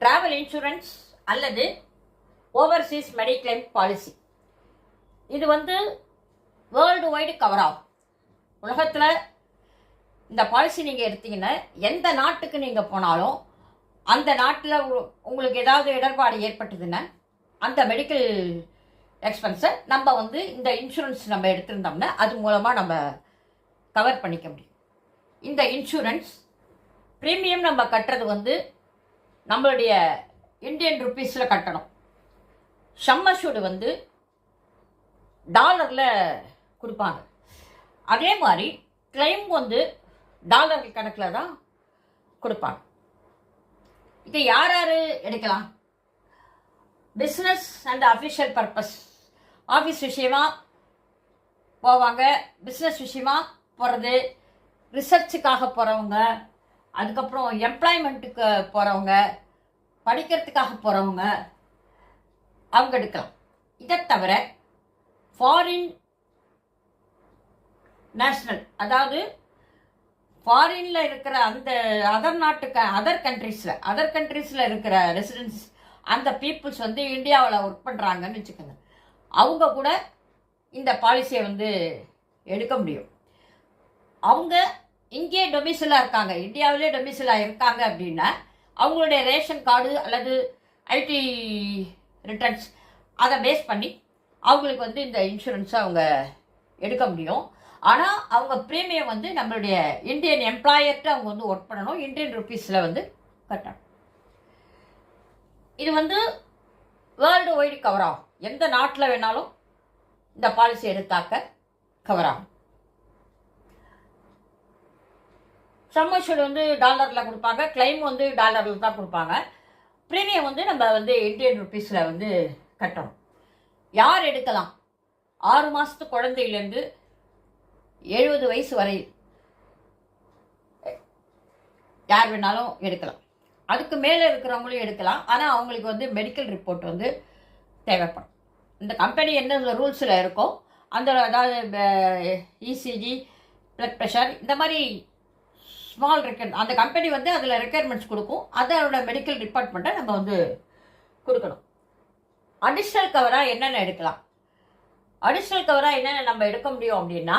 Travel insurance அல்லது Overseas mediclaim policy. இது world wide cover ஆகும். உலகத்தில் இந்த பாலிசி நீங்கள் எடுத்தீங்கன்னா எந்த நாட்டுக்கு நீங்கள் போனாலும் அந்த நாட்டில் உங்களுக்கு ஏதாவது இடர்பாடு ஏற்பட்டதுன்னா அந்த மெடிக்கல் எக்ஸ்பென்ஸை நம்ம இந்த இன்சூரன்ஸ் நம்ம எடுத்திருந்தோம்னா அது மூலமாக நம்ம கவர் பண்ணிக்க முடியும். இந்த இன்சூரன்ஸ் ப்ரீமியம் நம்ம கட்டுறது நம்மளுடைய இந்தியன் ருப்பீஸில் கட்டணும். சம்மஷூடு டாலரில் கொடுப்பாங்க. அதே மாதிரி கிளைம் டாலர் கணக்கில் தான் கொடுப்பாங்க. இதை யார் யார் எடுக்கலாம்? Business and official purpose, office விஷயமா போவாங்க, பிஸ்னஸ் விஷயமா போகிறது, ரிசர்ச்சுக்காக போகிறவங்க, அதுக்கப்புறம் எம்ப்ளாய்மெண்ட்டுக்கு போகிறவங்க, படிக்கிறதுக்காக போகிறவங்க அவங்க எடுக்கலாம். இதை தவிர ஃபாரின் நேஷ்னல், அதாவது ஃபாரினில் இருக்கிற அந்த அதர் கண்ட்ரீஸில் இருக்கிற ரெசிடென்ட்ஸ், அந்த பீப்புள்ஸ் இந்தியாவில் ஒர்க் பண்ணுறாங்கன்னு வச்சுக்கோங்க, அவங்க கூட இந்த பாலிசியை எடுக்க முடியும். அவங்க இங்கே டொமிசிலாக இருக்காங்க, இந்தியாவிலே டொமிசிலாக இருக்காங்க அப்படின்னா அவங்களுடைய ரேஷன் கார்டு அல்லது ஐடி ரிட்டர்ன்ஸ் அதை பேஸ் பண்ணி அவங்களுக்கு இந்த இன்சூரன்ஸை அவங்க எடுக்க முடியும். ஆனால் அவங்க ப்ரீமியம் நம்மளுடைய இந்தியன் எம்ப்ளாயர்கிட்ட அவங்க ஒர்க் பண்ணணும், இந்தியன் ருப்பீஸில் கட்டணும். இது வேர்ல்டு வைடு கவர் ஆகும். எந்த நாட்டில் வேணாலும் இந்த பாலிசி எடுத்தாக்க கவர் ஆகும். சம்மஷூடு டாலரில் கொடுப்பாங்க, கிளைம் டாலரில் தான் கொடுப்பாங்க. ப்ரீமியம் நம்ம இந்தியன் ருப்பீஸில் கட்டணும். யார் எடுக்கலாம்? 6 மாதத்து குழந்தையிலேருந்து 70 வயசு வரை யார் வேணாலும் எடுக்கலாம். அதுக்கு மேலே இருக்கிறவங்களும் எடுக்கலாம். ஆனால் அவங்களுக்கு மெடிக்கல் ரிப்போர்ட் தேவைப்படும். இந்த கம்பெனி என்ன ரூல்ஸில் இருக்கோ அந்த, அதாவது இசிஜி, பிளட் ப்ரெஷர், இந்த மாதிரி ஸ்மால் அந்த கம்பெனி அதில் ரெக்குயர்மெண்ட்ஸ் கொடுக்கும். அதோட மெடிக்கல் டிபார்ட்மெண்ட்டை நம்ம கொடுக்கணும். அடிஷ்னல் கவராக என்னென்ன எடுக்கலாம்? அடிஷ்னல் கவராக என்னென்ன நம்ம எடுக்க முடியும் அப்படின்னா,